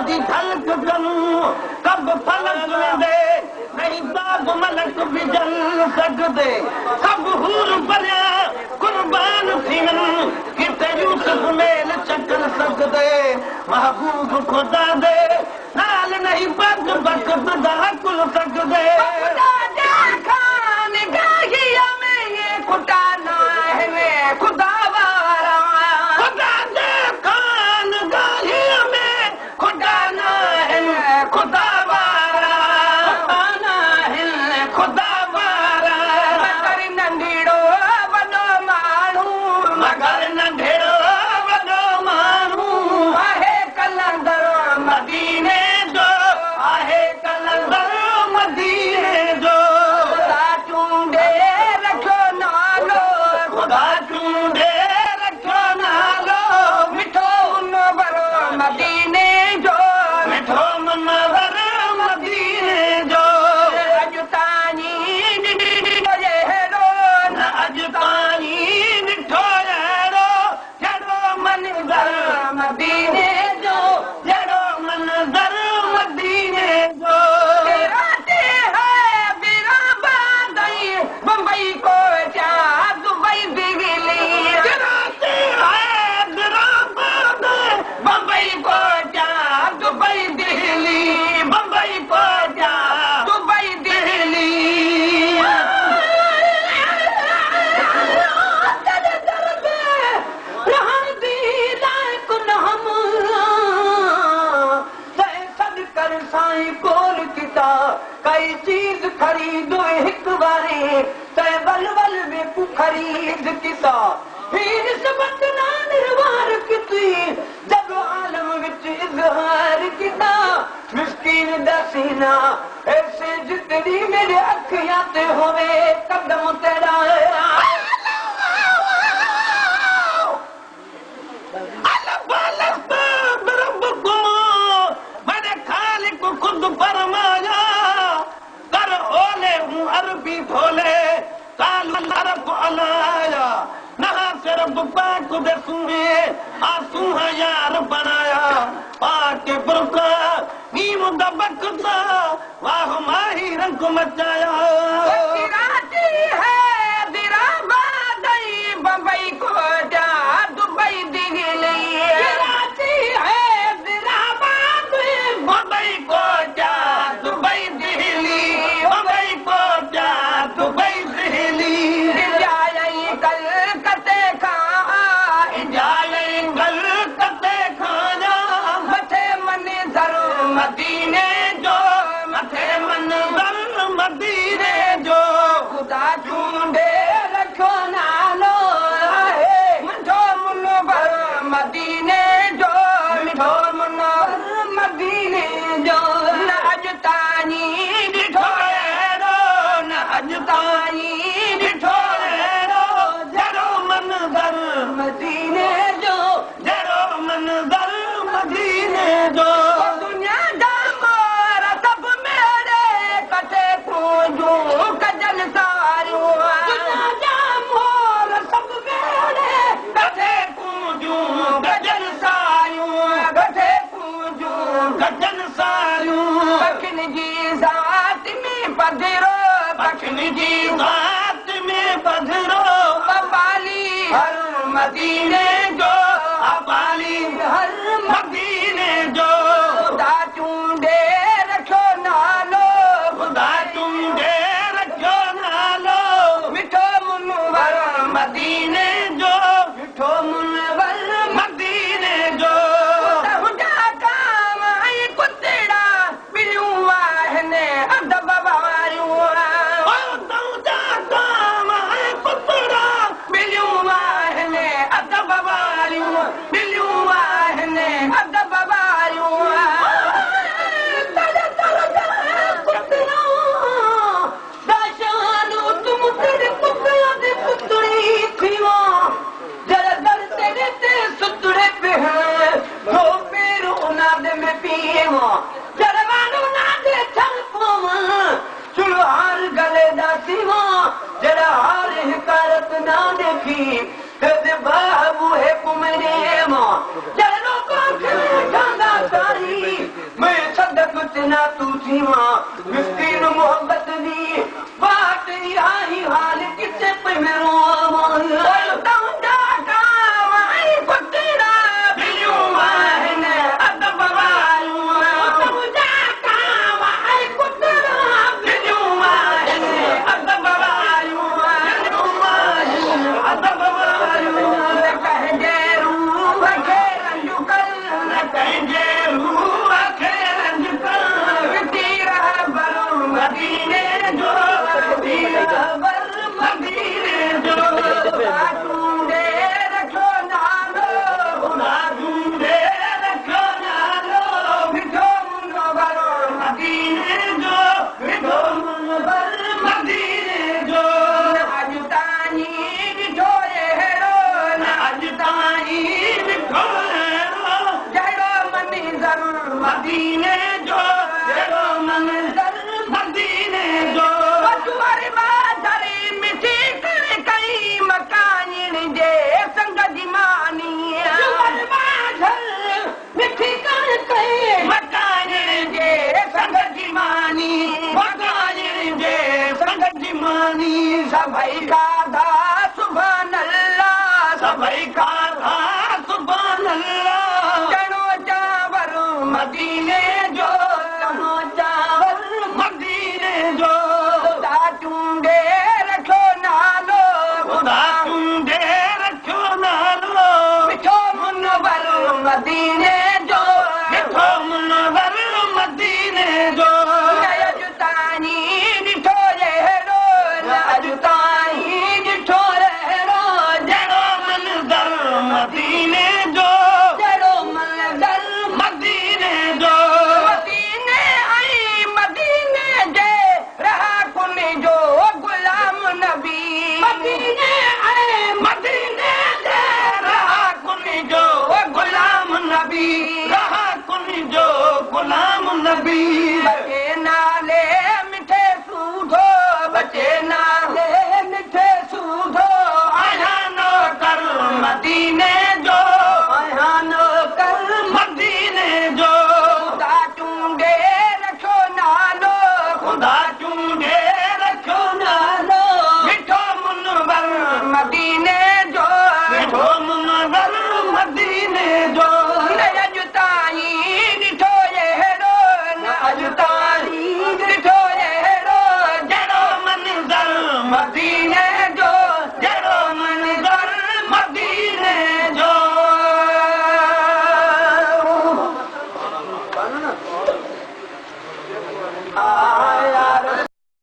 दी धलक करूं कब फलक वेंदे नहीं बाब मलक भी जल सकदे सब हूर भरिया कुर्बान थीन किथे यूसुफ मेल चकल सकदे महबूब खुदा दे नाल नहीं बद बकत दा कुल सकदे खुदा दे खान गाहिया में ये खुदा ना है वे खुदा वारा खुदा दे खान गाहिया में खुदा ना है खुदा वारा ना है खुदा वारा मगर नंढड़ो वॾो माण्हू मगर नंढड़ो वॾो माण्हू आहे कलंदर मदीने जो आहे कलंदर मदीने जो खुदा चूंडे रखो नालो खुदा चूंडे रखो नालो मिठो मुनवर मदीने जो मिठो मुनवर मदीने जो अॼु ताईं ॾिठो अहिड़ो न अॼु ताईं ॾिठो अहिड़ो जहिड़ो मंज़र मदीने जो जहिड़ो मंज़र मदीने जो राते है बिराबादई बम्बई कोटा दुबई दिल्ली राते है बिराबादई बम्बई कोटा दुबई दिल्ली बम्बई कोटा दुबई दिल्ली कई चीज खरीदो हिक बारी तै बल बल में कु खरीद किता फिर सबक ना निर्वार किती जब आलम विच इजहार किता मिस्कीन दसीना ऐसे जितनी मेरे अखियां ते होवे कदम तेरा अरबी भोले काल अरब अलाया नहा सिर्फ पाक दे सुहे आंसू यार बनाया पाक बुरका नीम दबकता वाह माही रंग मचाया राती है बिराबादई बम्बई कोटा दुबई दिल्ली राती है बिराबादई बम्बई कोटा दुबई दिल्ली बम्बई कोटा दुबई दिल्ली जाई कल कते खां जाई कल कते खाना मथे मन दर मदीने जो मथे मन दर मदीने जो खुदा चूंडे रखो नालो आहे मिठो मुनवर मदीने जो मिठो मुनवर मदीने जो न अॼु ताईं ॾिठो अहिड़ो न अॼु ताईं ॾिठो अहिड़ो जहिड़ो मंज़र मदीने जो जहिड़ो मंज़र मदीने जो दुनिया जा मोर सभु मेरे कटे पूजूं कजन सारियूं दुनिया जा मोर सभु मेरे कटे पूजूं कजन सारियूं कटे पूजूं कजन सारियूं पखिन जी ज़ात में पधरो पखिन जी ज़ात में पधरो अबाली हर मदीने जो अबाली हर मदीने जो खुदा चूंडे रखो नालो खुदा चूंडे रखो नालो मिठो मुनवर मदीने जो मिठो मुनवर मदीने जो तुंहिंजा काम ऐं कुतड़ा ॿिलियूं आहिनि अदब वारियूं तुंहिंजा काम ऐं कुतड़ा ॿिलियूं आहिनि अदब वारियूं ॿिलियूं आहिनि अदब वारियूं सुतड़े पे है दो पैर उनाद में पिए जरवानो नादे चल पोवन चुलहार गले दा सीवा जरा हार हिकारत ना देखी कदे बाबू है कुमरे मां जरा लोगों के ठंडा सारी बिना तू सीमा मिस्किन मोहब्बत दी बात आई हाल किसे पे मेरो तौंजा का माई पकड़ा बिलियो माहने अदब वालू तौंजा का माई पकड़ा बिलियो माहने अदब वालू बिलियो माहने अदब वालू कह जे रूह के रंजुकल कह जे रूह के रंजुकल तीरा बरू मदीने जो तीरा बरू मदीने जो ढूंढे रखो नालो ढूंढे रखो नालो मिठो मुनो बरू मदीने जो मिठो मुनो बरू मदीने जो अज ताई मिठो हेरो अज ताई मिठो हेरो जहिड़ो मनी ज़रूर मदीने जो जहिड़ो मंज़र मदीने जो वरी बाज़ारी मिठी करे कई मकानिन जे संग जी मानी वरी बाज़ारी मिठी करे कई मकानिन जे संग जी मानी मकानिन जे संग जी मानी सभई खाधा सुभान अल्लाह सभई खाधा सुभान अल्लाह चणो चांवर मदीने जो चणो चांवर मदीने जो खुदा चूंडे रखो नालो खुदा चूंडे रखो नालो मिठो मुनवर मदीने जो मिठो मुनवर मदीने जो अज ताई ॾिठो जहिड़ो अज ताई ॾिठो जहिड़ो जहिड़ो मंज़र मदीने जो जहिड़ो मंज़र मदीने जो मदीने आई मदीने जे रहा कुन जो गुलाम नबी मदीने आई मदीने जे रहा कुन जो गुलाम नबी रहा कुन जो गुलाम नबी